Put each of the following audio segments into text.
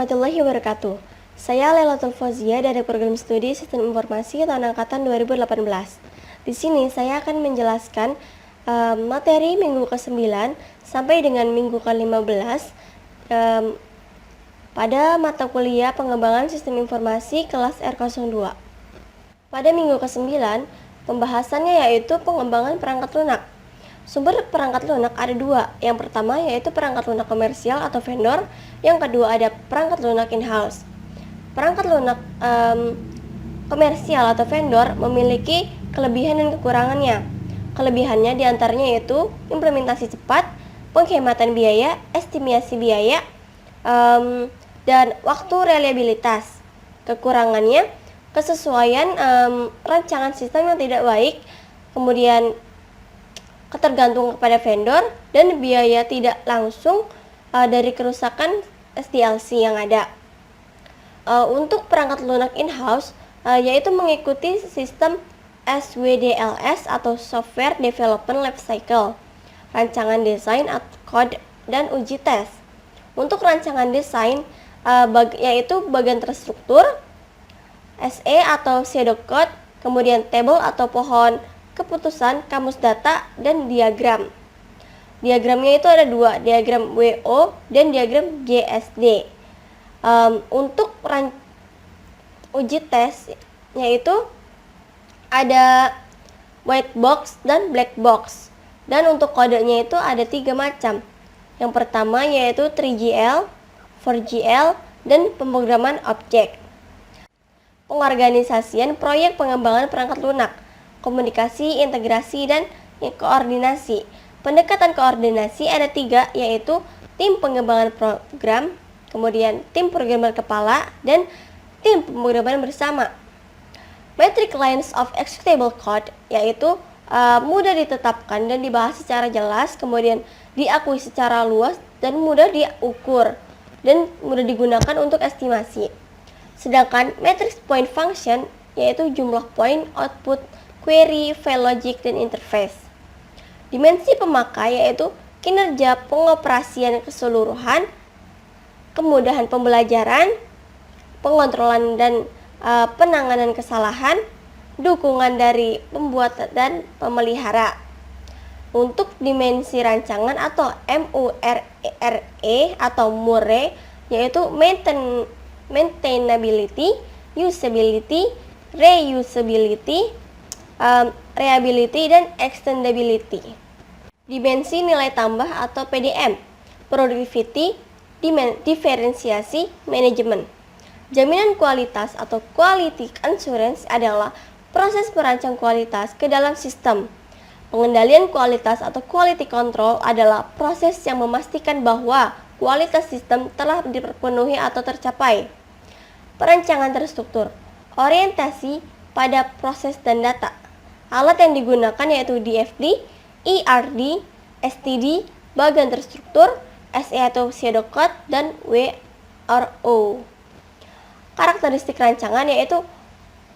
warahmatullahi wabarakatuh. Saya Lailatul Fauzia dari Program Studi Sistem Informasi tahun angkatan 2018. Di sini saya akan menjelaskan materi minggu ke-9 sampai dengan minggu ke-15 pada mata kuliah Pengembangan Sistem Informasi kelas R02. Pada minggu ke-9, pembahasannya yaitu pengembangan perangkat lunak. Sumber perangkat lunak ada dua. Yang pertama yaitu perangkat lunak komersial atau vendor. Yang kedua ada perangkat lunak in-house. Perangkat lunak komersial atau vendor memiliki kelebihan dan kekurangannya. Kelebihannya diantaranya yaitu implementasi cepat, penghematan biaya, estimasi biaya, dan waktu reliabilitas. Kekurangannya kesesuaian rancangan sistem yang tidak baik, kemudian ketergantungan kepada vendor, dan biaya tidak langsung dari kerusakan SDLC yang ada. Untuk perangkat lunak in-house yaitu mengikuti sistem SWDLS atau Software Development Life Cycle, rancangan desain, kode, dan uji tes. Untuk rancangan desain yaitu bagian terstruktur, SE atau pseudocode, kemudian table atau pohon keputusan, kamus data, dan diagram. Diagramnya itu ada dua, diagram WO dan diagram GSD. Untuk uji tes yaitu ada white box dan black box, dan untuk kodenya itu ada 3 macam. Yang pertama yaitu 3GL, 4GL, dan pemrograman objek. Pengorganisasian proyek pengembangan perangkat lunak, komunikasi, integrasi, dan koordinasi. Pendekatan koordinasi ada 3, yaitu tim pengembangan program, kemudian tim programmer kepala, dan tim pemrograman bersama. Metric lines of executable code yaitu mudah ditetapkan dan dibahas secara jelas, kemudian diakui secara luas dan mudah diukur dan mudah digunakan untuk estimasi. Sedangkan matrix point function yaitu jumlah poin, output, query, file logic, dan interface. Dimensi pemakai yaitu kinerja pengoperasian keseluruhan, kemudahan pembelajaran, pengontrolan dan penanganan kesalahan, dukungan dari pembuat dan pemelihara. Untuk dimensi rancangan atau MURE atau MURE yaitu maintainability, usability, reusability, reliability, dan extendability. Dimensi nilai tambah atau PDM, productivity, diferensiasi, manajemen. Jaminan kualitas atau quality assurance adalah proses merancang kualitas ke dalam sistem. Pengendalian kualitas atau quality control adalah proses yang memastikan bahwa kualitas sistem telah dipenuhi atau tercapai. Perancangan terstruktur, orientasi pada proses dan data. Alat yang digunakan yaitu DFD, ERD, STD, bagian terstruktur, SE atau pseudocode, dan WRO. Karakteristik rancangan yaitu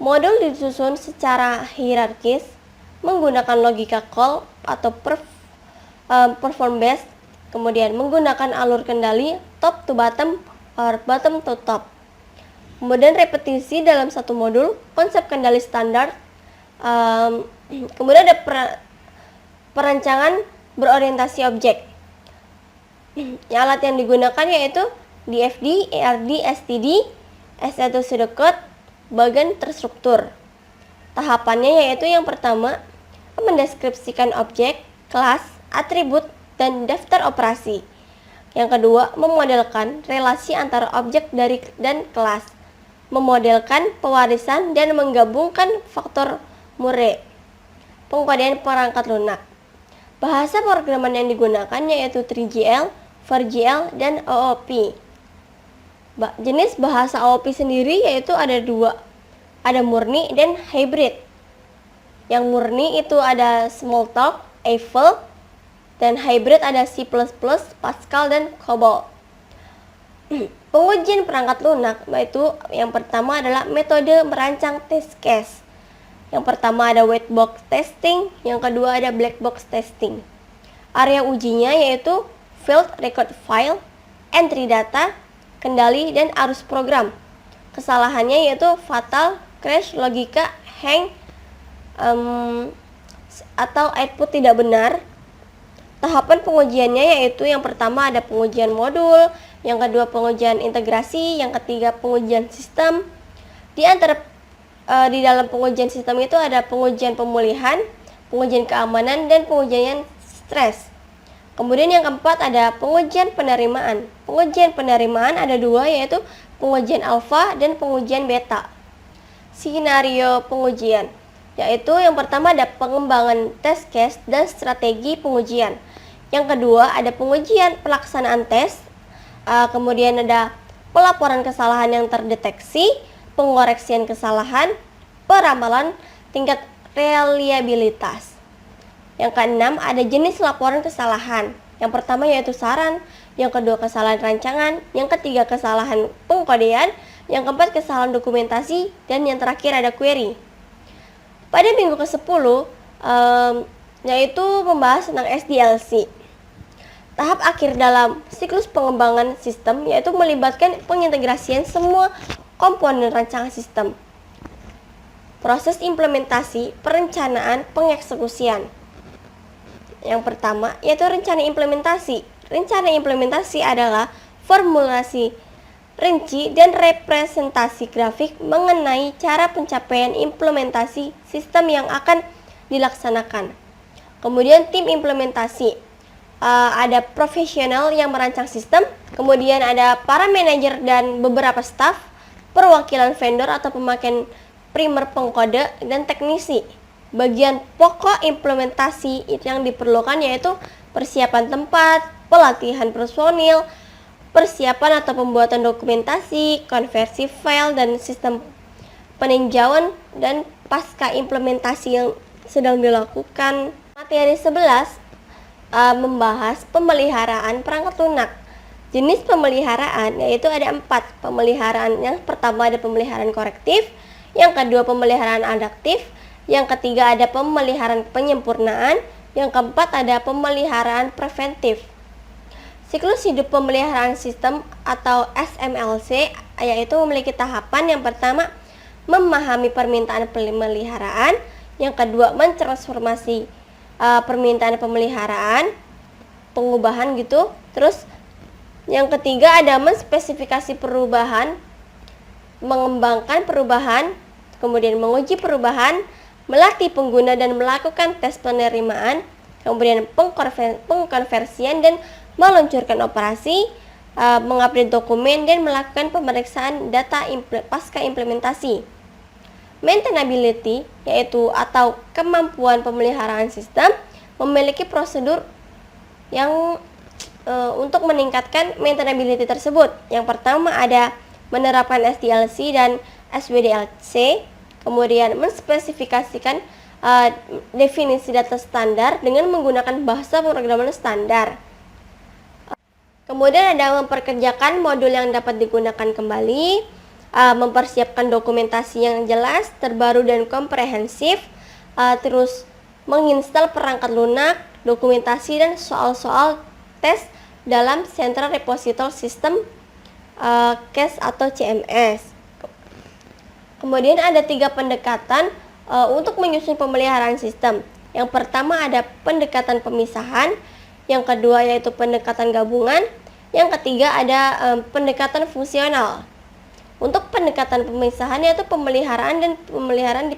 modul disusun secara hierarkis, menggunakan logika call atau perform based, kemudian menggunakan alur kendali top to bottom or bottom to top. Kemudian repetisi dalam satu modul, konsep kendali standar, kemudian ada perancangan berorientasi objek. Alat yang digunakan yaitu DFD, ERD, STD, SE atau pseudocode, bagian terstruktur. Tahapannya yaitu yang pertama, mendeskripsikan objek, kelas, atribut, dan daftar operasi. Yang kedua, memodelkan relasi antara objek dan kelas, memodelkan pewarisan, dan menggabungkan faktor Murray. Pengkodean perangkat lunak. Bahasa pemrograman yang digunakan yaitu 3GL, 4GL, dan OOP. Jenis bahasa OOP sendiri yaitu ada 2. Ada murni dan hybrid. Yang murni itu ada Smalltalk, Eiffel, dan hybrid ada C++, Pascal, dan COBOL. Pengujian perangkat lunak yaitu yang pertama adalah metode merancang test case. Yang pertama ada white box testing, yang kedua ada black box testing. Area ujinya yaitu field record file, entry data, kendali, dan arus program. Kesalahannya yaitu fatal, crash, logika, hang, atau output tidak benar. Tahapan pengujiannya yaitu yang pertama ada pengujian modul, yang kedua pengujian integrasi, yang ketiga pengujian sistem. Di dalam pengujian sistem itu ada pengujian pemulihan, pengujian keamanan, dan pengujian stres. Kemudian yang keempat ada pengujian penerimaan. Pengujian penerimaan ada dua, yaitu pengujian alfa dan pengujian beta. Skenario pengujian yaitu yang pertama ada pengembangan test case dan strategi pengujian. Yang kedua ada pengujian pelaksanaan tes. Kemudian ada pelaporan kesalahan yang terdeteksi, pengoreksian kesalahan, peramalan, tingkat reliabilitas. Yang keenam ada jenis laporan kesalahan. Yang pertama yaitu saran, yang kedua kesalahan rancangan, yang ketiga kesalahan pengkodean, yang keempat kesalahan dokumentasi, dan yang terakhir ada query. Pada minggu ke-10 yaitu membahas tentang SDLC. Tahap akhir dalam siklus pengembangan sistem yaitu melibatkan pengintegrasian semua komponen rancangan sistem. Proses implementasi, perencanaan, pengeksekusian. Yang pertama yaitu rencana implementasi. Rencana implementasi adalah formulasi rinci dan representasi grafik mengenai cara pencapaian implementasi sistem yang akan dilaksanakan. Kemudian tim implementasi, ada profesional yang merancang sistem, kemudian ada para manajer dan beberapa staf, perwakilan vendor atau pemakaian primer pengkode, dan teknisi. Bagian pokok implementasi yang diperlukan yaitu persiapan tempat, pelatihan personil, persiapan atau pembuatan dokumentasi, konversi file, dan sistem peninjauan dan pasca implementasi yang sedang dilakukan. Materi 11 membahas pemeliharaan perangkat lunak. Jenis pemeliharaan yaitu ada 4 pemeliharaan. Yang pertama ada pemeliharaan korektif, yang kedua pemeliharaan adaptif, yang ketiga ada pemeliharaan penyempurnaan, yang keempat ada pemeliharaan preventif. Siklus hidup pemeliharaan sistem atau SMLC yaitu memiliki tahapan. Yang pertama memahami permintaan pemeliharaan, yang kedua mentransformasi permintaan pemeliharaan, pengubahan gitu. Terus yang ketiga ada menspesifikasi perubahan, mengembangkan perubahan, kemudian menguji perubahan, melatih pengguna dan melakukan tes penerimaan, kemudian pengkonversian dan meluncurkan operasi, mengupdate dokumen, dan melakukan pemeriksaan data pasca implementasi. Maintainability yaitu atau kemampuan pemeliharaan sistem memiliki prosedur yang untuk meningkatkan maintainability tersebut. Yang pertama ada menerapkan SDLC dan SWDLC, kemudian menspesifikasikan definisi data standar dengan menggunakan bahasa pemrograman standar. Kemudian ada memperkerjakan modul yang dapat digunakan kembali, mempersiapkan dokumentasi yang jelas, terbaru, dan komprehensif, terus menginstal perangkat lunak, dokumentasi, dan soal-soal tes dalam Central Repository System CAS atau CMS. Kemudian ada 3 pendekatan untuk menyusun pemeliharaan sistem. Yang pertama ada pendekatan pemisahan, yang kedua yaitu pendekatan gabungan, yang ketiga ada pendekatan fungsional. Untuk pendekatan pemisahan yaitu pemeliharaan dan pemeliharaan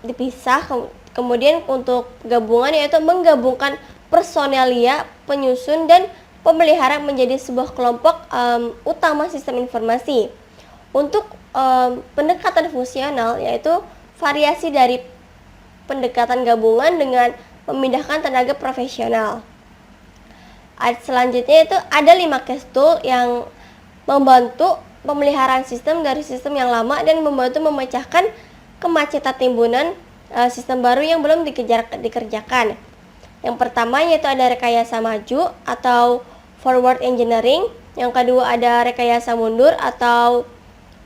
dipisah. Kemudian untuk gabungan yaitu menggabungkan personelia, penyusun, dan pemelihara menjadi sebuah kelompok utama sistem informasi. Untuk pendekatan fungsional yaitu variasi dari pendekatan gabungan dengan memindahkan tenaga profesional. Selanjutnya itu ada 5 case tool yang membantu pemeliharaan sistem dari sistem yang lama dan membantu memecahkan kemacetan timbunan sistem baru yang belum dikerjakan. Yang pertama yaitu ada rekayasa maju atau forward engineering, yang kedua ada rekayasa mundur atau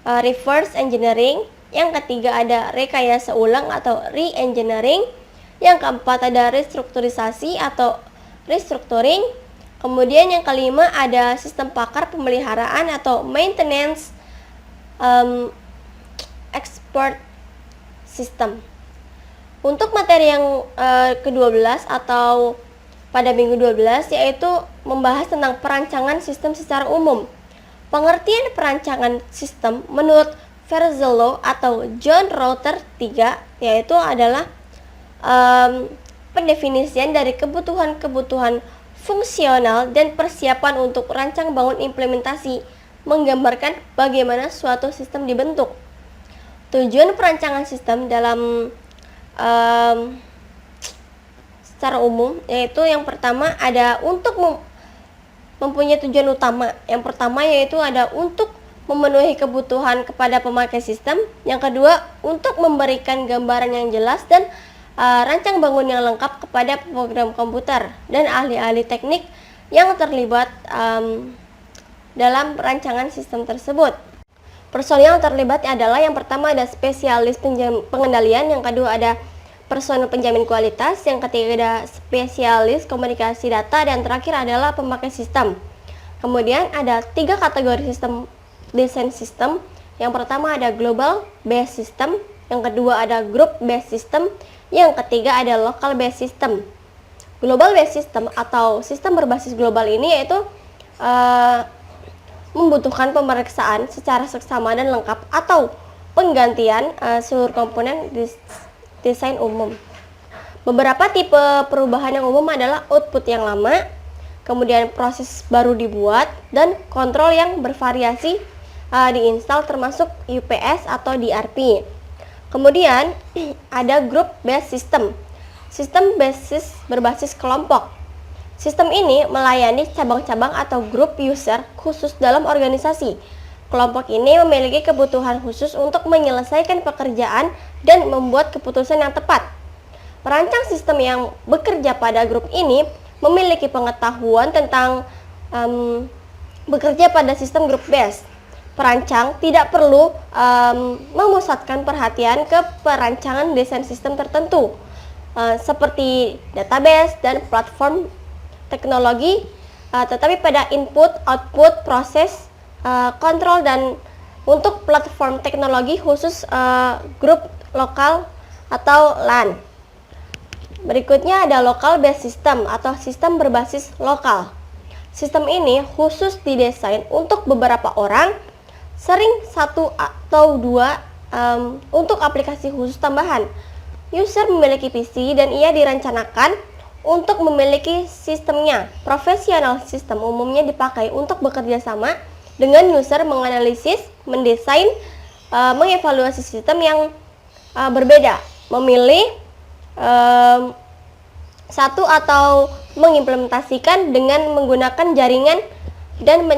reverse engineering, yang ketiga ada rekayasa ulang atau re-engineering, yang keempat ada restrukturisasi atau restructuring, Kemudian yang kelima ada sistem pakar pemeliharaan atau maintenance expert system. Untuk materi yang ke-12 atau pada minggu 12 yaitu membahas tentang perancangan sistem secara umum. Pengertian perancangan sistem menurut Verzello atau John Router III yaitu adalah pendefinisian dari kebutuhan-kebutuhan fungsional dan persiapan untuk rancang bangun implementasi, menggambarkan bagaimana suatu sistem dibentuk. Tujuan perancangan sistem dalam secara umum yaitu yang pertama ada untuk mempunyai tujuan utama. Yang pertama yaitu ada untuk memenuhi kebutuhan kepada pemakai sistem. Yang kedua, untuk memberikan gambaran yang jelas dan rancang bangun yang lengkap kepada program komputer dan ahli-ahli teknik yang terlibat dalam rancangan sistem tersebut. Personil yang terlibat adalah yang pertama ada spesialis pengendalian, yang kedua ada personil penjamin kualitas, yang ketiga ada spesialis komunikasi data, dan terakhir adalah pemakai sistem. Kemudian ada 3 kategori sistem desain sistem. Yang pertama ada global based system, yang kedua ada group based system, yang ketiga ada local based system. Global based system atau sistem berbasis global ini yaitu membutuhkan pemeriksaan secara seksama dan lengkap atau penggantian seluruh komponen desain umum. Beberapa tipe perubahan yang umum adalah output yang lama, kemudian proses baru dibuat, dan kontrol yang bervariasi diinstal termasuk UPS atau DRP. Kemudian ada group based system, sistem berbasis kelompok. Sistem ini melayani cabang-cabang atau grup user khusus dalam organisasi. Kelompok ini memiliki kebutuhan khusus untuk menyelesaikan pekerjaan dan membuat keputusan yang tepat. Perancang sistem yang bekerja pada grup ini memiliki pengetahuan tentang bekerja pada sistem group based. Perancang tidak perlu memusatkan perhatian ke perancangan desain sistem tertentu seperti database dan platform teknologi, tetapi pada input, output, proses, kontrol, dan untuk platform teknologi khusus grup lokal atau LAN. Berikutnya ada local based system atau sistem berbasis lokal. Sistem ini khusus didesain untuk beberapa orang, sering 1 atau 2 untuk aplikasi khusus tambahan. User memiliki PC dan ia direncanakan untuk memiliki sistemnya. Profesional sistem umumnya dipakai untuk bekerja sama dengan user menganalisis, mendesain, mengevaluasi sistem yang berbeda, memilih satu atau mengimplementasikan dengan menggunakan jaringan dan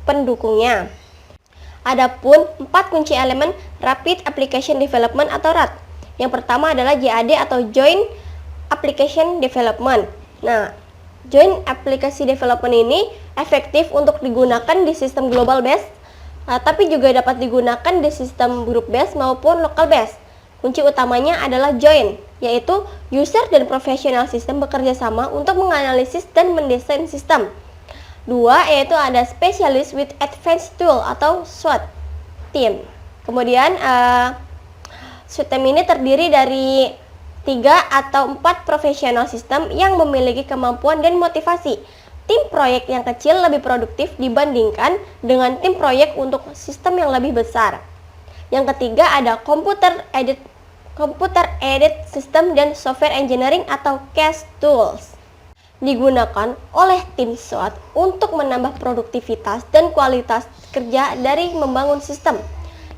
pendukungnya. Adapun 4 kunci elemen Rapid Application Development atau RAD. Yang pertama adalah JAD atau Joint Application Development. Nah, Joint Application Development ini efektif untuk digunakan di sistem global based, tapi juga dapat digunakan di sistem group based maupun local based. Kunci utamanya adalah joint, yaitu user dan profesional sistem bekerja sama untuk menganalisis dan mendesain sistem. 2 yaitu ada specialist with advanced tool atau SWAT team. Kemudian SWAT team ini terdiri dari 3 atau 4 profesional sistem yang memiliki kemampuan dan motivasi. Tim proyek yang kecil lebih produktif dibandingkan dengan tim proyek untuk sistem yang lebih besar. Yang ketiga ada computer aided system dan software engineering atau CAS tools. Digunakan oleh tim SWAT untuk menambah produktivitas dan kualitas kerja dari membangun sistem.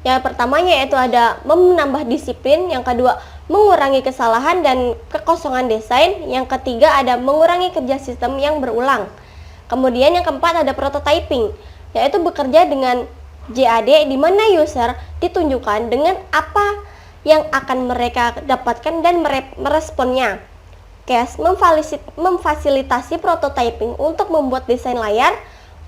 Yang pertamanya yaitu ada menambah disiplin, yang kedua mengurangi kesalahan dan kekosongan desain, yang ketiga ada mengurangi kerja sistem yang berulang. Kemudian yang keempat ada prototyping, yaitu bekerja dengan JAD di mana user ditunjukkan dengan apa yang akan mereka dapatkan dan meresponnya. CAS memfasilitasi prototyping untuk membuat desain layar,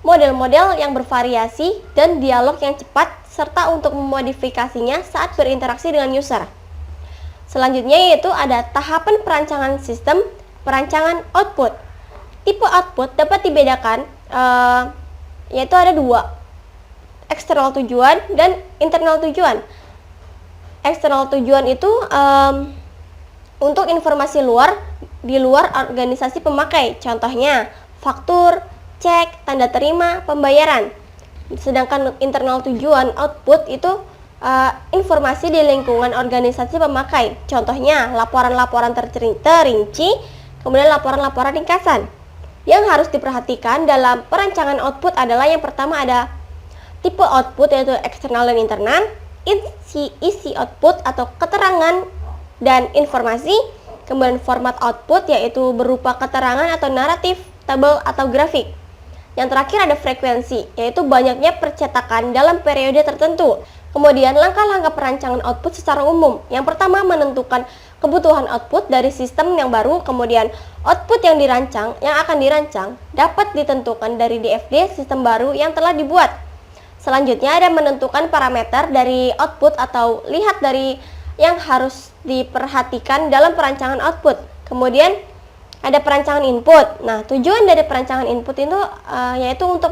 model-model yang bervariasi, dan dialog yang cepat, serta untuk memodifikasinya saat berinteraksi dengan user. Selanjutnya yaitu ada tahapan perancangan sistem, perancangan output. tipe output dapat dibedakan, yaitu ada dua, eksternal tujuan dan internal tujuan. Eksternal tujuan itu untuk informasi di luar organisasi pemakai, contohnya faktur, cek, tanda terima, pembayaran. Sedangkan internal tujuan output itu informasi di lingkungan organisasi pemakai, contohnya laporan-laporan terinci, kemudian laporan-laporan ringkasan. Yang harus diperhatikan dalam perancangan output adalah yang pertama ada tipe output, yaitu eksternal dan internal, isi output atau keterangan dan informasi, kemudian format output yaitu berupa keterangan atau naratif, tabel atau grafik. Yang terakhir ada frekuensi, yaitu banyaknya percetakan dalam periode tertentu. Kemudian langkah-langkah perancangan output secara umum. Yang pertama, menentukan kebutuhan output dari sistem yang baru, kemudian output yang akan dirancang dapat ditentukan dari DFD sistem baru yang telah dibuat. Selanjutnya ada menentukan parameter dari output atau lihat dari yang harus diperhatikan dalam perancangan output. Kemudian ada perancangan input. Nah, tujuan dari perancangan input itu yaitu untuk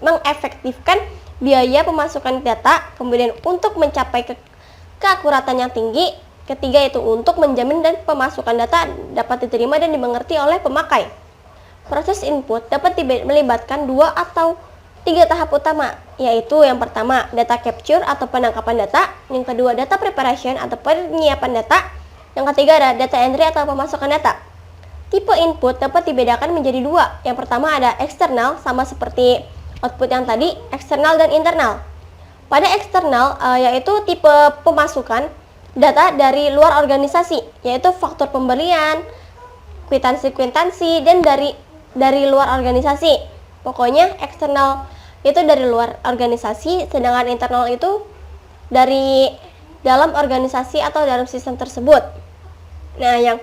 mengefektifkan biaya pemasukan data, kemudian untuk mencapai keakuratan yang tinggi. Ketiga itu untuk menjamin dan pemasukan data dapat diterima dan dimengerti oleh pemakai. Proses input dapat melibatkan 2 atau 3 tahap utama, yaitu yang pertama data capture atau penangkapan data, yang kedua data preparation atau penyiapan data, yang ketiga ada data entry atau pemasukan data. Tipe input dapat dibedakan menjadi 2. Yang pertama ada eksternal, sama seperti output yang tadi, eksternal dan internal. Pada eksternal yaitu tipe pemasukan data dari luar organisasi, yaitu faktur pembelian, kwitansi dan dari luar organisasi. Pokoknya eksternal itu dari luar organisasi, sedangkan internal itu dari dalam organisasi atau dalam sistem tersebut. Nah, yang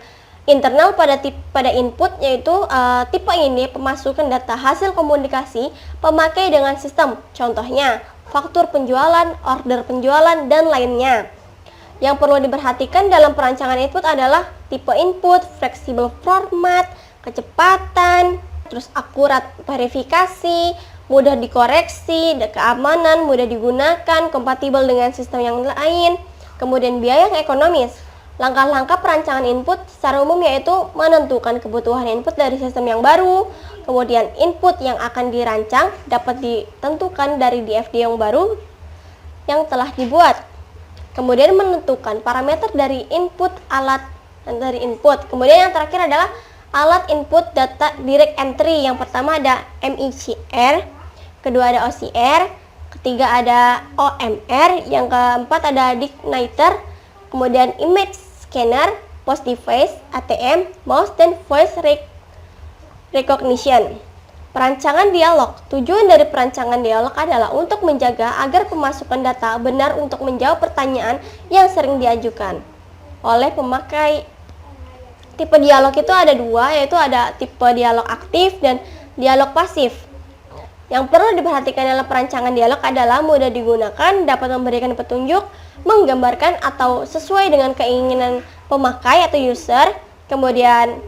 internal pada input yaitu tipe ini pemasukan data hasil komunikasi pemakai dengan sistem, contohnya faktur penjualan, order penjualan, dan lainnya. Yang perlu diperhatikan dalam perancangan input adalah tipe input, fleksibel format, kecepatan, terus akurat verifikasi, mudah dikoreksi, keamanan, mudah digunakan, kompatibel dengan sistem yang lain, kemudian biaya yang ekonomis. Langkah-langkah perancangan input secara umum yaitu menentukan kebutuhan input dari sistem yang baru, kemudian input yang akan dirancang dapat ditentukan dari DFD yang baru yang telah dibuat. Kemudian menentukan parameter dari input alat dan dari input. Kemudian yang terakhir adalah alat input data direct entry. Yang pertama ada MICR, kedua ada OCR, ketiga ada OMR, yang keempat ada Digniter, kemudian image scanner, post device, ATM, mouse, dan voice recognition. Perancangan dialog. Tujuan dari perancangan dialog adalah untuk menjaga agar pemasukan data benar untuk menjawab pertanyaan yang sering diajukan oleh pemakai. Tipe dialog itu ada 2, yaitu ada tipe dialog aktif dan dialog pasif. Yang perlu diperhatikan dalam perancangan dialog adalah mudah digunakan, dapat memberikan petunjuk, menggambarkan atau sesuai dengan keinginan pemakai atau user, kemudian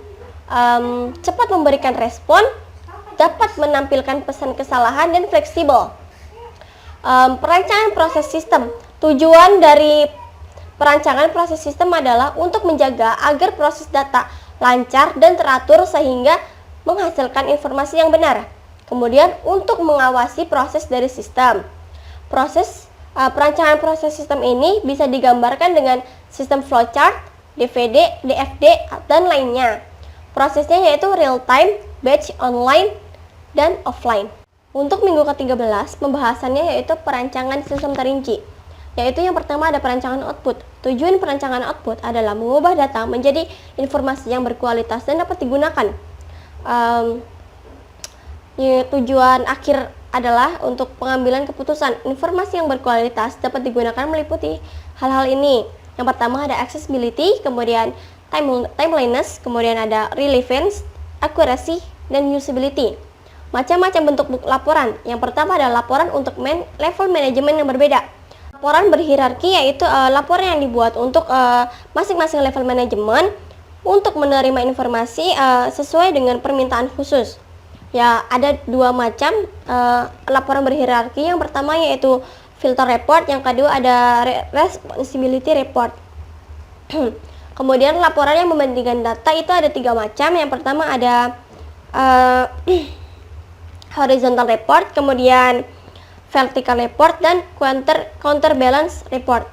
cepat memberikan respon, dapat menampilkan pesan kesalahan, dan fleksibel. Perancangan proses sistem. Tujuan dari perancangan proses sistem adalah untuk menjaga agar proses data lancar dan teratur sehingga menghasilkan informasi yang benar. Kemudian untuk mengawasi proses dari sistem. Perancangan proses sistem ini bisa digambarkan dengan sistem flowchart, DVD, DFD, dan lainnya. Prosesnya yaitu real time, batch, online, dan offline. Untuk minggu ke-13, pembahasannya yaitu perancangan sistem terinci. Yaitu yang pertama ada perancangan output. Tujuan perancangan output adalah mengubah data menjadi informasi yang berkualitas dan dapat digunakan. Tujuan akhir adalah untuk pengambilan keputusan. Informasi yang berkualitas dapat digunakan meliputi hal-hal ini. Yang pertama ada accessibility, kemudian timeliness, kemudian ada relevance, accuracy, dan usability. Macam-macam bentuk laporan. Yang pertama adalah laporan untuk level manajemen yang berbeda. Laporan berhierarki yaitu laporan yang dibuat untuk masing-masing level manajemen. untuk menerima informasi sesuai dengan permintaan khusus. Ya, ada dua macam laporan berhierarki. Yang pertama yaitu filter report, yang kedua ada responsibility report. Kemudian laporan yang membandingkan data itu ada tiga macam. Yang pertama ada horizontal report, kemudian vertical report, dan counterbalance report.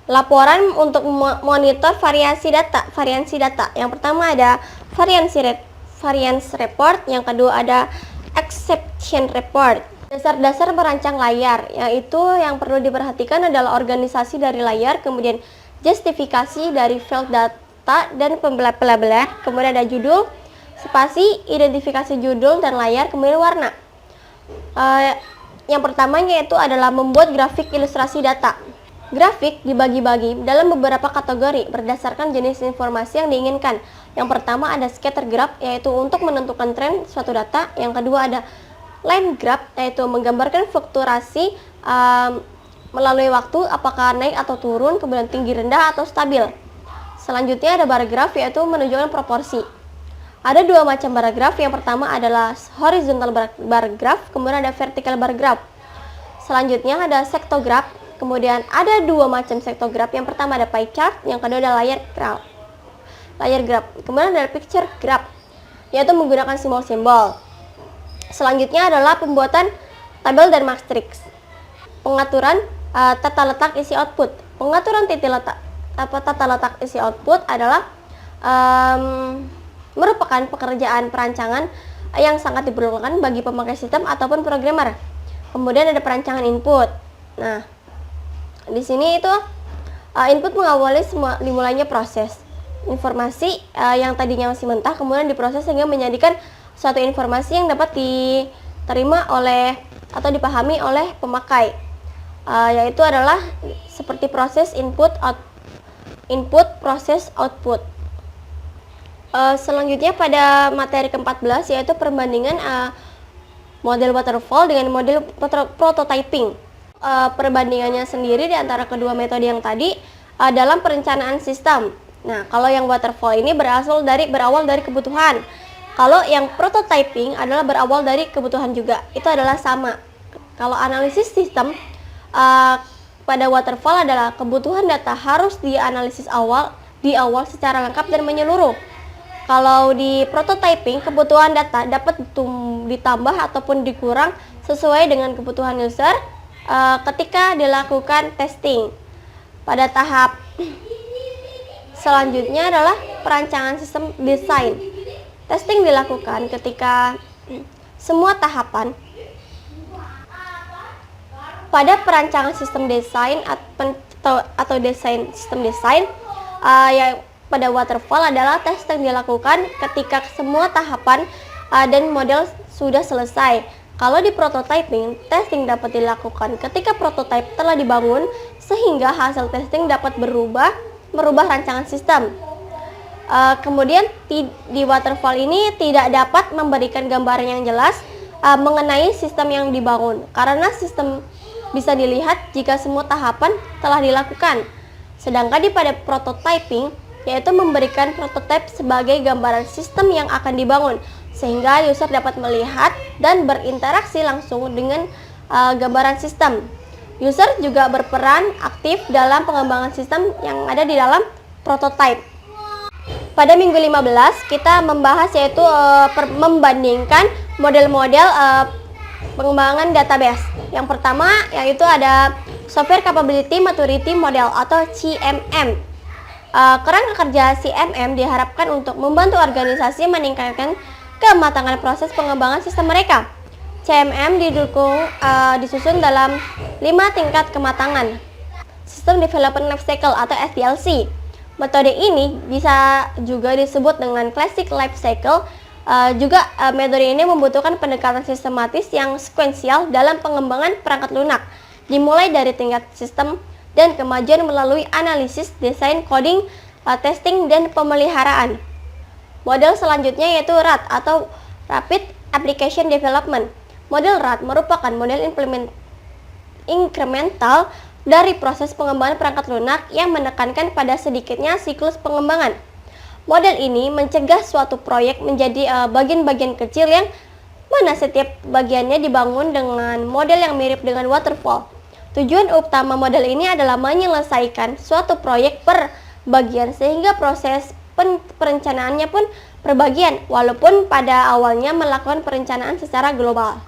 Laporan untuk monitor variansi data. Yang pertama ada variance report, yang kedua ada exception report. Dasar-dasar merancang layar, yaitu yang perlu diperhatikan adalah organisasi dari layar, kemudian justifikasi dari field data dan pelabelan, kemudian ada judul, spasi, identifikasi judul dan layar, kemudian warna. Yang pertamanya itu adalah membuat grafik ilustrasi data. Grafik dibagi-bagi dalam beberapa kategori berdasarkan jenis informasi yang diinginkan. Yang pertama ada scatter graph, yaitu untuk menentukan tren suatu data. Yang kedua ada line graph, yaitu menggambarkan fluktuasi melalui waktu, apakah naik atau turun, kemudian tinggi, rendah, atau stabil. Selanjutnya ada bar graph, yaitu menunjukkan proporsi. Ada dua macam bar graph. Yang pertama adalah horizontal bar graph, kemudian ada vertical bar graph. Selanjutnya ada sektograph, kemudian ada dua macam sektograph. Yang pertama ada pie chart, yang kedua ada layar graph. Kemudian ada picture graph, yaitu menggunakan simbol-simbol. Selanjutnya adalah pembuatan tabel dan matriks. Pengaturan tata letak isi output. Pengaturan tata letak isi output adalah merupakan pekerjaan perancangan yang sangat diperlukan bagi pemakai sistem ataupun programmer. Kemudian ada perancangan input. Nah, di sini itu input mengawali dimulainya proses informasi yang tadinya masih mentah, kemudian diproses sehingga menjadikan suatu informasi yang dapat diterima oleh atau dipahami oleh pemakai, yaitu adalah seperti proses input, proses output. Selanjutnya pada materi ke-14 yaitu perbandingan model waterfall dengan model prototyping. Perbandingannya sendiri di antara kedua metode yang tadi dalam perencanaan sistem. Nah, kalau yang waterfall ini berawal dari kebutuhan. Kalau yang prototyping adalah berawal dari kebutuhan juga. Itu adalah sama. Kalau analisis sistem pada waterfall adalah kebutuhan data harus dianalisis di awal secara lengkap dan menyeluruh. Kalau di prototyping, kebutuhan data dapat ditambah ataupun dikurang sesuai dengan kebutuhan user ketika dilakukan testing. Pada tahap selanjutnya adalah perancangan sistem desain. Testing dilakukan ketika semua tahapan pada perancangan sistem desain atau sistem desain yang pada waterfall adalah tes yang dilakukan ketika semua tahapan dan model sudah selesai. Kalau di prototyping, testing dapat dilakukan ketika prototype telah dibangun sehingga hasil testing dapat merubah rancangan sistem. Kemudian di waterfall ini tidak dapat memberikan gambaran yang jelas mengenai sistem yang dibangun karena sistem bisa dilihat jika semua tahapan telah dilakukan. Sedangkan pada prototyping yaitu memberikan prototipe sebagai gambaran sistem yang akan dibangun sehingga user dapat melihat dan berinteraksi langsung dengan gambaran sistem. User juga berperan aktif dalam pengembangan sistem yang ada di dalam prototype. Pada minggu 15 kita membahas yaitu membandingkan model-model pengembangan database. Yang pertama yaitu ada Software Capability Maturity Model atau CMM. Kerangka kerja CMM diharapkan untuk membantu organisasi meningkatkan kematangan proses pengembangan sistem mereka. CMM disusun dalam 5 tingkat kematangan. System Development Lifecycle atau SDLC. Metode ini bisa juga disebut dengan Classic Lifecycle. Metode ini membutuhkan pendekatan sistematis yang sekuensial dalam pengembangan perangkat lunak, dimulai dari tingkat sistem dan kemajuan melalui analisis, desain, coding, testing, dan pemeliharaan. Model selanjutnya yaitu RAD atau Rapid Application Development. Model RAD merupakan model incremental dari proses pengembangan perangkat lunak yang menekankan pada sedikitnya siklus pengembangan. Model ini mencegah suatu proyek menjadi bagian-bagian kecil yang mana setiap bagiannya dibangun dengan model yang mirip dengan waterfall. Tujuan utama model ini adalah menyelesaikan suatu proyek per bagian sehingga proses perencanaannya pun per bagian, walaupun pada awalnya melakukan perencanaan secara global.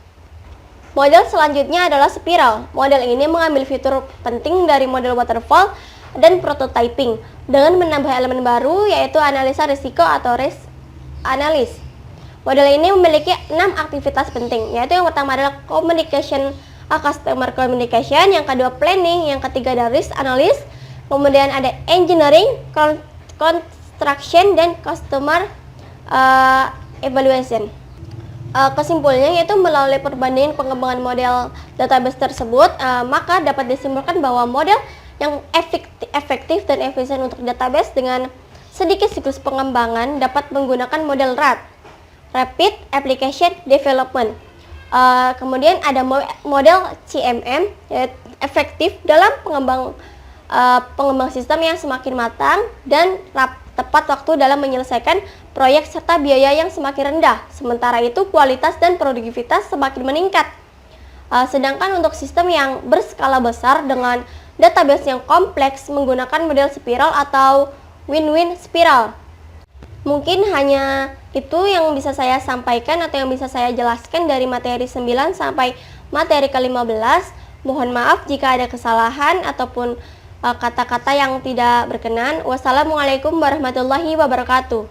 Model selanjutnya adalah spiral. Model ini mengambil fitur penting dari model waterfall dan prototyping dengan menambah elemen baru yaitu analisa risiko atau risk analysis. Model ini memiliki 6 aktivitas penting, yaitu yang pertama adalah customer communication, yang kedua planning, yang ketiga ada risk analysis, kemudian ada engineering, construction, dan customer evaluation. Kesimpulannya yaitu melalui perbandingan pengembangan model database tersebut, maka dapat disimpulkan bahwa model yang efektif dan efisien untuk database dengan sedikit siklus pengembangan dapat menggunakan model RAD, Rapid Application Development. Kemudian ada model CMM, efektif dalam pengembang sistem yang semakin matang dan tepat waktu dalam menyelesaikan proyek serta biaya yang semakin rendah. Sementara itu kualitas dan produktivitas semakin meningkat. Sedangkan untuk sistem yang berskala besar dengan database yang kompleks menggunakan model spiral atau win-win spiral. Mungkin hanya itu yang bisa saya sampaikan atau yang bisa saya jelaskan dari materi 9 sampai materi ke-15. Mohon maaf jika ada kesalahan ataupun kata-kata yang tidak berkenan. Wassalamualaikum warahmatullahi wabarakatuh.